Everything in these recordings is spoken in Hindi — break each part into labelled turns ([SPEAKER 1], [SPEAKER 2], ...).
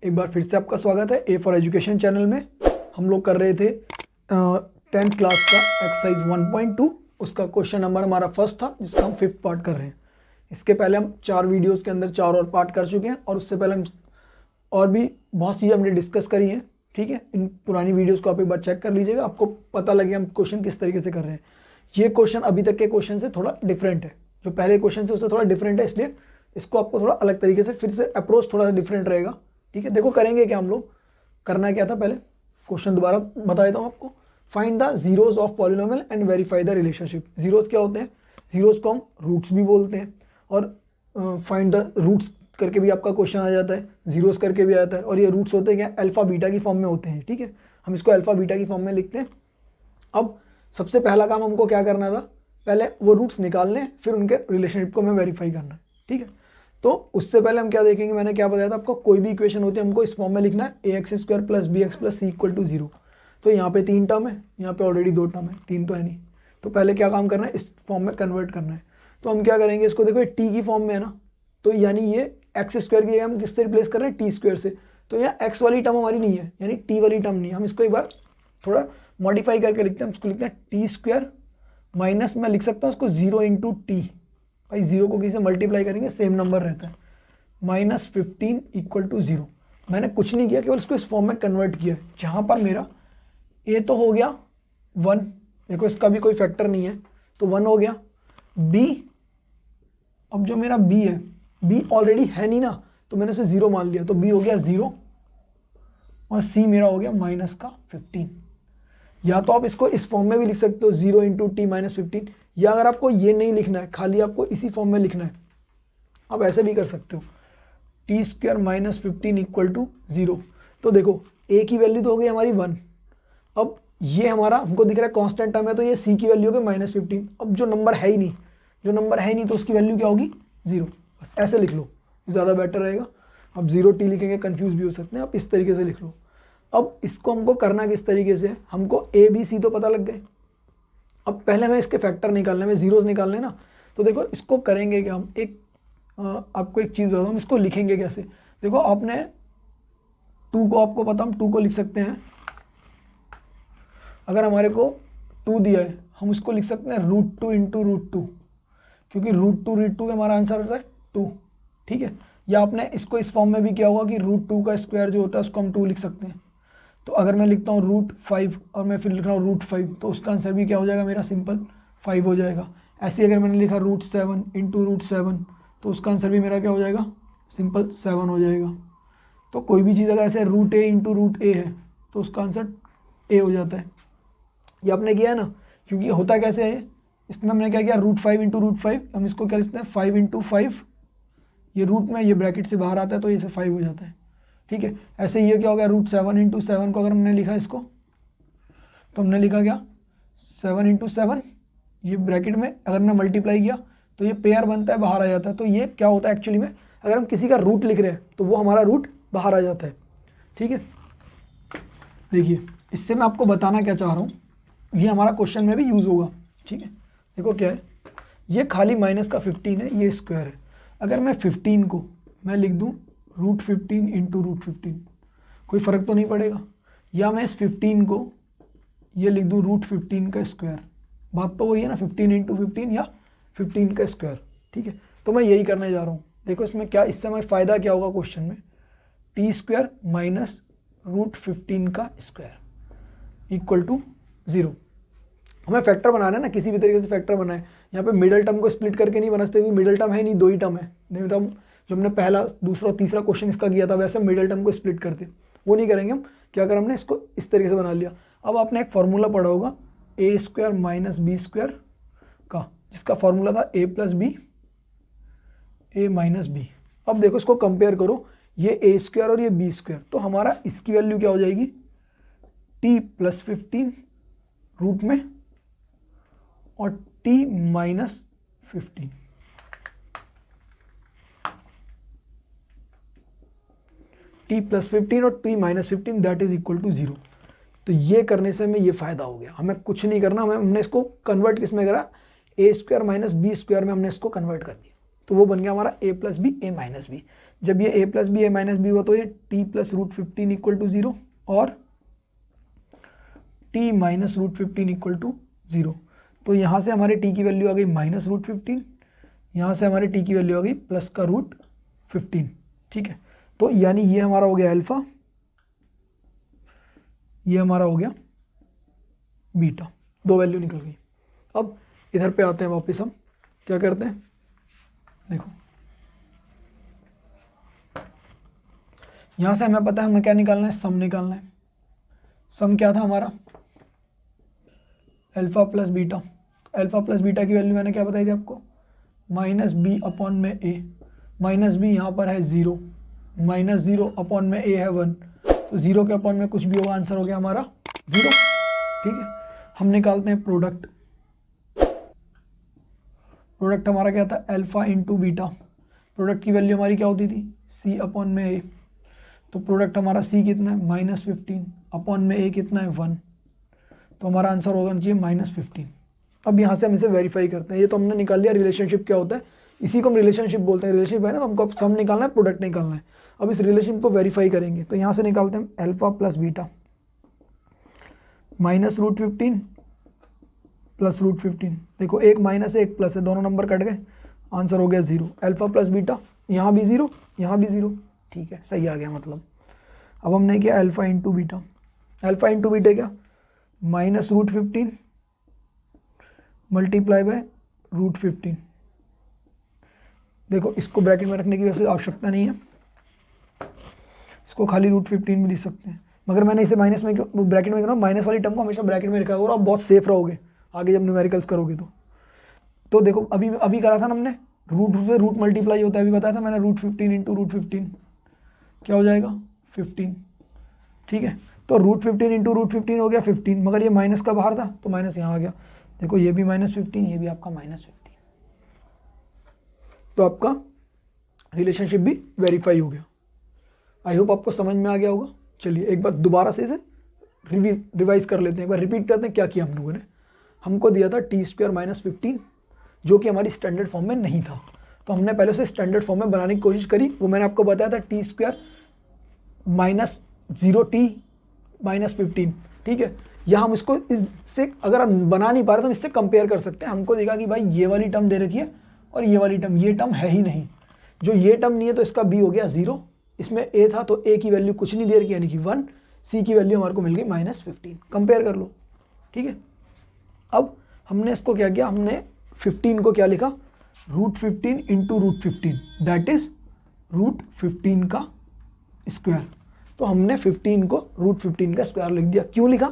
[SPEAKER 1] एक बार फिर से आपका स्वागत है ए फॉर एजुकेशन चैनल में। हम लोग कर रहे थे 10th क्लास का एक्सरसाइज 1.2। उसका क्वेश्चन नंबर हमारा फर्स्ट था, जिसका हम 5th पार्ट कर रहे हैं। इसके पहले हम 4 वीडियोस के अंदर 4 और पार्ट कर चुके हैं, और उससे पहले हम और भी बहुत चीज़ें हमने डिस्कस करी हैं। ठीक है, इन पुरानी वीडियोस को आप एक बार चेक कर लीजिएगा, आपको पता लगे हम क्वेश्चन किस तरीके से कर रहे हैं। ये क्वेश्चन अभी तक के क्वेश्चन से थोड़ा डिफरेंट है, जो पहले क्वेश्चन से उससे थोड़ा डिफरेंट है, इसलिए इसको आपको थोड़ा अलग तरीके से फिर से अप्रोच थोड़ा सा डिफरेंट रहेगा। ठीक है, देखो करेंगे क्या हम लोग, करना क्या था, पहले क्वेश्चन दोबारा बता देता हूँ आपको। Find the zeros of polynomial and verify the relationship. Zeros क्या होते हैं? जीरोस को हम रूट्स भी बोलते हैं, और फाइंड द रूट्स करके भी आपका क्वेश्चन आ जाता है, जीरोस करके भी आता है। और ये रूट्स होते हैं क्या? अल्फा बीटा की फॉर्म में होते हैं। ठीक है, हम इसको अल्फा बीटा की फॉर्म में लिखते हैं। अब सबसे पहला काम हमको क्या करना था, पहले वो रूट्स निकालने हैं, फिर उनके रिलेशनशिप को हमें वेरीफाई करना है। ठीक है, तो उससे पहले हम क्या देखेंगे, मैंने क्या बताया था आपको, कोई भी इक्वेशन होती है हमको इस फॉर्म में लिखना है, ax² + bx + c = 0। तो यहाँ पे 3 टर्म है, यहाँ पे ऑलरेडी 2 टर्म है, 3 तो है नहीं। तो पहले क्या काम करना है, इस फॉर्म में कन्वर्ट करना है। तो हम क्या करेंगे, इसको देखो टी की फॉर्म में है ना, तो यानी ये x² की जगह हम किससे रिप्लेस कर रहे हैं, t² से। तो यहाँ x वाली टर्म हमारी नहीं है, यानी t वाली टर्म नहीं है। हम इसको एक बार थोड़ा मॉडिफाई करके लिखते हैं, हम इसको लिखते हैं t² माइनस, मैं लिख सकता हूँ उसको 0 × t। भाई 0 को किसी से मल्टीप्लाई करेंगे सेम नंबर रहता है, -15 = 0। मैंने कुछ नहीं किया, केवल इसको इस फॉर्म में कन्वर्ट किया है, जहाँ पर मेरा a तो हो गया 1, देखो इसका भी कोई फैक्टर नहीं है तो 1 हो गया। b, अब जो मेरा b है, b ऑलरेडी है नहीं ना, तो मैंने उसे 0 मान लिया, तो b हो गया 0, और c मेरा हो गया -15। या तो आप इसको इस फॉर्म में भी लिख सकते हो 0 × t -15, या अगर आपको ये नहीं लिखना है, खाली आपको इसी फॉर्म में लिखना है, आप ऐसे भी कर सकते हो, t² -15 = 0। तो देखो a की वैल्यू तो हो गई हमारी 1। अब ये हमारा हमको दिख रहा है कांस्टेंट टर्म है, तो ये c की वैल्यू हो गई -15। अब जो नंबर है ही नहीं, तो उसकी वैल्यू क्या होगी, 0। बस ऐसे लिख लो, ज़्यादा बेटर रहेगा। अब 0t लिखेंगे कंफ्यूज भी हो सकते हैं, आप इस तरीके से लिख लो। अब इसको हमको करना किस तरीके से, हमको a b c तो पता लग गए। अब पहले हमें इसके फैक्टर निकालने में, जीरोस निकालने ना, तो देखो इसको करेंगे क्या हम, आपको एक चीज़ बताऊँ, हम इसको लिखेंगे कैसे। देखो आपने 2 को, आपको पता, हम 2 को लिख सकते हैं, अगर हमारे को 2 दिया है, हम उसको लिख सकते हैं √2 × √2, क्योंकि √2 हमारा आंसर होता है 2। ठीक है, या आपने इसको इस फॉर्म में भी किया होगा कि √2 का स्क्वायर जो होता है उसको हम 2 लिख सकते हैं। तो अगर मैं लिखता हूँ √5 और मैं फिर लिख रहा हूँ √5, तो उसका आंसर भी क्या हो जाएगा, मेरा सिंपल 5 हो जाएगा। ऐसे ही अगर मैंने लिखा √7 × √7, तो उसका आंसर भी मेरा क्या हो जाएगा, सिंपल 7 हो जाएगा। तो कोई भी चीज़ अगर ऐसे √a × √a है, तो उसका आंसर a हो जाता है। ये आपने किया है ना, क्योंकि होता कैसे है, इसमें हमने क्या किया, √5 × √5, हम इसको क्या लिखते हैं 5 × 5, ये रूट में ये ब्रैकेट से बाहर आता है, तो ये से 5 हो जाता है। ठीक है, ऐसे ये क्या हो गया, √7 × 7 को अगर हमने लिखा इसको, तो हमने लिखा क्या, 7 × 7, ये ब्रैकेट में अगर हमने मल्टीप्लाई किया तो ये पेयर बनता है, बाहर आ जाता है। तो ये क्या होता है एक्चुअली में, अगर हम किसी का रूट लिख रहे हैं तो वो हमारा रूट बाहर आ जाता है। ठीक है, देखिए इससे मैं आपको बताना क्या चाह रहा हूँ, ये हमारा क्वेश्चन में भी यूज़ होगा। ठीक है, देखो क्या है, ये खाली माइनस का 15 है, ये स्क्वायर है। अगर मैं 15 को मैं लिख दूँ √15 × √15, कोई फ़र्क तो नहीं पड़ेगा। या मैं इस 15 को ये लिख दूँ √15 का स्क्वायर, बात तो वही है ना, 15 × 15 या 15 का स्क्वायर। ठीक है, तो मैं यही करने जा रहा हूँ। देखो इसमें क्या, इससे हमें फ़ायदा क्या होगा क्वेश्चन में, t² - √15 का स्क्वायर = 0। हमें फैक्टर बनाना है ना, किसी भी तरीके से फैक्टर बनाए। यहाँ पे मिडल टर्म को स्प्लिट करके नहीं बना सकते, क्योंकि मिडल टर्म है नहीं, 2 ही टर्म है। नहीं तो हम जो हमने पहला, दूसरा और तीसरा क्वेश्चन इसका किया था, वैसे मिडल टर्म को स्प्लिट करते, वो नहीं करेंगे हम। क्या कर, हमने इसको इस तरीके से बना लिया। अब आपने एक फार्मूला पढ़ा होगा a² - b² का, जिसका फार्मूला था a + b a - b। अब देखो इसको कंपेयर करो, ये a² और ये b², तो हमारा इसकी वैल्यू क्या हो जाएगी, t + 15 रूट में और t - 15, t + 15 और t - 15 that is equal to 0। तो ये करने से हमें ये फ़ायदा हो गया, हमें कुछ नहीं करना, हमने इसको कन्वर्ट किस में करा, a² - b² में हमने इसको कन्वर्ट कर दिया। तो वो बन गया हमारा a plus B A minus B. जब ये a plus B A minus B हुआ तो ये t plus root 15 equal to 0 और t minus root 15 equal to 0। तो यहाँ से हमारे t की वैल्यू आ गई माइनस रूट 15, यहाँ से हमारे t की वैल्यू आ गई प्लस का रूट 15। ठीक है, तो यानी ये हमारा हो गया अल्फा, ये हमारा हो गया बीटा, दो वैल्यू निकल गई। अब इधर पे आते हैं वापस, हम क्या करते हैं, देखो यहाँ से हमें पता है हमें क्या निकालना है, सम निकालना है। सम क्या था हमारा, alpha plus beta. Alpha plus beta की वैल्यू मैंने क्या बताई थी आपको, माइनस बी अपॉन में ए, माइनस बी यहाँ पर है 0, माइनस 0 अपॉन में ए है 1, तो 0 के अपॉन में कुछ भी होगा, आंसर हो गया हमारा 0। ठीक है, हम निकालते हैं प्रोडक्ट। प्रोडक्ट हमारा क्या था, अल्फा इंटू बीटा। प्रोडक्ट की वैल्यू हमारी क्या होती थी, सी अपॉन में ए। तो प्रोडक्ट हमारा सी कितना है, -15 अपॉन में ए कितना है 1, तो हमारा आंसर होगा चाहिए -15। अब यहाँ से हम इसे वेरीफाई करते हैं। ये तो हमने निकाल लिया रिलेशनशिप क्या होता है, इसी को हम रिलेशनशिप बोलते हैं। रिलेशनशिप है ना, तो हमको सम निकालना है, प्रोडक्ट निकालना है। अब इस रिलेशनशिप को वेरीफाई करेंगे, तो यहाँ से निकालते हैं alpha plus beta, minus root 15 plus root 15। देखो एक माइनस है एक प्लस है, दोनों नंबर कट गए, आंसर हो गया 0। अल्फा प्लस बीटा, यहाँ भी 0 यहाँ भी 0, ठीक है सही आ गया मतलब। अब हमने किया alpha into beta. Alpha into beta क्या, minus root 15 multiply by root 15। देखो इसको ब्रैकेट में रखने की वैसे आवश्यकता नहीं है, इसको खाली रूट 15 भी लिख सकते हैं, मगर मैंने इसे माइनस में क्यों ब्रैकेट में क्यों, माइनस वाली टर्म को हमेशा ब्रैकेट में रखा करो, आप बहुत सेफ रहोगे आगे जब न्यूमेरिकल्स करोगे तो देखो अभी करा था ना हमने, रूट से रूट मल्टीप्लाई होता है, अभी बताया था मैंने, रूट 15 इंटू रूट 15 क्या हो जाएगा 15। ठीक है, तो रूट 15 इंटू रूट 15 हो गया 15, मगर ये माइनस का बाहर था तो माइनस यहाँ आ गया। देखो ये भी -15, ये भी आपका -15, तो आपका रिलेशनशिप भी वेरीफाई हो गया। आई होप आपको समझ में आ गया होगा। चलिए एक बार दोबारा से इसे रिवाइज कर लेते हैं, एक बार रिपीट करते हैं क्या किया हम लोगों ने। हमको दिया था t² - 15 जो कि हमारी स्टैंडर्ड फॉर्म में नहीं था, तो हमने पहले उसे स्टैंडर्ड फॉर्म में बनाने की कोशिश करी। वो मैंने आपको बताया था t² -0t - 15। ठीक है, या हम इसको इससे अगर हम बना नहीं पा रहे तो हम इससे कंपेयर कर सकते हैं। हमको देखा कि भाई ये वाली टर्म दे रखी है और ये वाली टर्म, ये टर्म है ही नहीं, जो ये टर्म नहीं है तो इसका b हो गया 0, इसमें a था तो a की वैल्यू कुछ नहीं दे रखी यानी कि 1, c की वैल्यू हमारे को मिल गई -15। कंपेयर कर लो। ठीक है, अब हमने इसको क्या किया, हमने 15 को क्या लिखा, root 15 into root 15 that is root 15 का स्क्वायर। तो हमने 15 को रूट 15 का स्क्वायर लिख दिया। क्यों लिखा,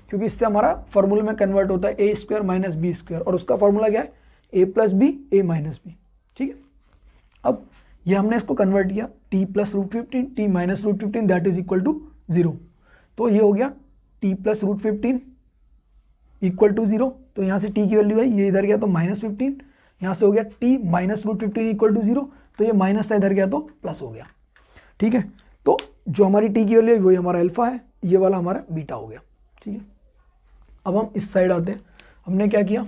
[SPEAKER 1] क्योंकि इससे हमारा फॉर्मूले में कन्वर्ट होता है a² - b² और उसका फॉर्मूला क्या है a + b a - b। ठीक है, अब ये हमने इसको कन्वर्ट किया t + root 15 t - root 15 that is equal to 0। तो ये हो गया t + रूट 15 इक्वल टू 0। तो यहाँ से t की वैल्यू है, ये इधर गया तो -15, यहाँ से हो गया t - रूट 15 इक्वल टू 0, तो ये माइनस था इधर गया तो प्लस हो गया। ठीक है, तो जो हमारी t की वैल्यू है वही हमारा अल्फा है, ये वाला हमारा बीटा हो गया। ठीक है, अब हम इस साइड आते हैं। हमने क्या किया,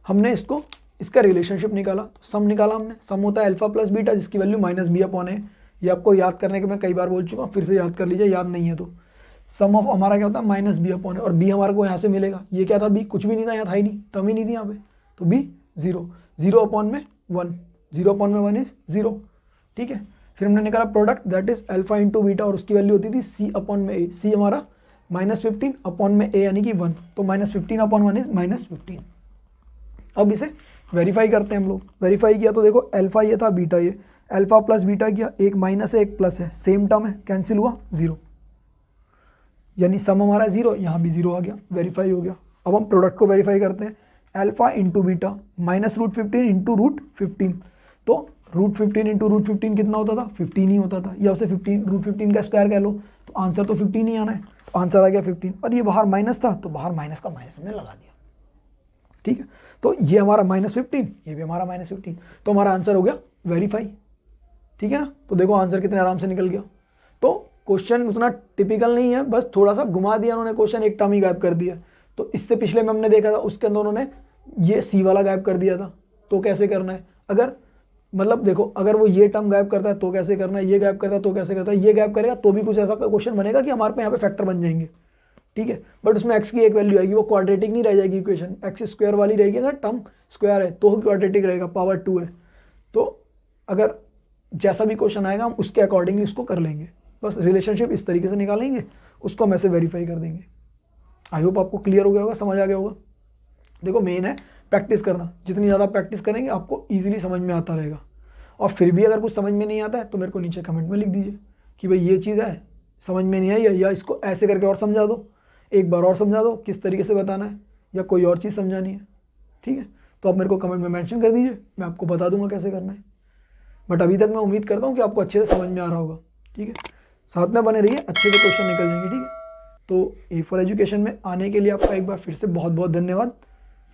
[SPEAKER 1] हमने इसका रिलेशनशिप निकाला, तो सम निकाला हमने। सम होता है अल्फा प्लस बीटा जिसकी वैल्यू -b अपॉन है। ये आपको याद करने के मैं कई बार बोल चुका हूँ, फिर से याद कर लीजिए याद नहीं है तो। सम ऑफ हमारा क्या होता है -b अपॉन है, और b हमारे को यहाँ से मिलेगा। ये क्या था, b कुछ भी नहीं था, यहाँ था ही नहीं, टर्म ही नहीं थी यहाँ पे, तो b 0, 0 अपॉन में 1, 0 अपॉन में 1 इज 0। ठीक है, फिर हमने निकाला product that is alpha into beta और उसकी वैल्यू होती थी c अपॉन में a। c हमारा -15 अपॉन में a यानी कि 1, तो -15 अपॉन 1 इज -15। अब इसे वेरीफाई करते हैं हम लोग। वेरीफाई किया तो देखो अल्फा ये था, बीटा ये, अल्फा प्लस बीटा किया, एक माइनस है एक प्लस है, सेम टर्म है, कैंसिल हुआ 0, यानी सम हमारा 0, यहाँ भी 0 आ गया, वेरीफाई हो गया। अब हम प्रोडक्ट को वेरीफाई करते हैं, alpha into beta -root 15 into root 15, तो रूट 15 इंटू रूट 15 कितना होता था, 15 ही होता था, या उसे 15 रूट 15 का स्क्वायर कह लो, तो आंसर तो 15 ही आना है, तो आंसर आ गया 15। और ये बाहर माइनस था तो बाहर माइनस का माइनस हमने लगा दिया। ठीक है, तो ये हमारा -15, ये भी हमारा -15, तो हमारा आंसर हो गया वेरीफाई। ठीक है ना, तो देखो आंसर कितने आराम से निकल गया। तो क्वेश्चन उतना टिपिकल नहीं है, बस थोड़ा सा घुमा दिया उन्होंने क्वेश्चन, एक टर्म ही गायब कर दिया। तो इससे पिछले में हमने देखा था उसके अंदर उन्होंने ये सी वाला गायब कर दिया था। तो कैसे करना है, अगर मतलब देखो, अगर वो ये टर्म गायब करता है तो कैसे करना है, ये गायब करता है तो कैसे करता है, ये गायब करेगा तो भी कुछ ऐसा क्वेश्चन बनेगा कि हमारे पे यहाँ पे फैक्टर बन जाएंगे, ठीक है। बट उसमें एक्स की एक वैल्यू आएगी, वो क्वाड्रेटिक नहीं रह जाएगी इक्वेशन, एक्स स्क्वायर वाली रहेगी। अगर टर्म स्क्वायर है तो क्वाड्रेटिक रहेगा, पावर 2 है। तो अगर जैसा भी क्वेश्चन आएगा हम उसके अकॉर्डिंगली उसको कर लेंगे, बस रिलेशनशिप इस तरीके से निकालेंगे, उसको हम ऐसे वेरीफाई कर देंगे। आई होप आपको क्लियर हो गया होगा, समझ आ गया होगा। देखो मेन है प्रैक्टिस करना, जितनी ज़्यादा प्रैक्टिस करेंगे आपको ईजिली समझ में आता रहेगा। और फिर भी अगर कुछ समझ में नहीं आता है तो मेरे को नीचे कमेंट में लिख दीजिए कि भाई ये चीज़ है समझ में नहीं आई, या इसको ऐसे करके और समझा दो, एक बार और समझा दो किस तरीके से बताना है, या कोई और चीज़ समझानी है, ठीक है। तो आप मेरे को कमेंट में मेंशन कर दीजिए, मैं आपको बता दूंगा कैसे करना है। बट अभी तक मैं उम्मीद करता हूँ कि आपको अच्छे से समझ में आ रहा होगा, ठीक है। साथ में बने रहिए, अच्छे से क्वेश्चन निकल जाएंगे, ठीक है। तो ए फॉर एजुकेशन में आने के लिए आपका एक बार फिर से बहुत बहुत धन्यवाद।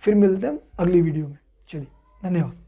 [SPEAKER 1] फिर मिलते हैं अगली वीडियो में, चलिए धन्यवाद।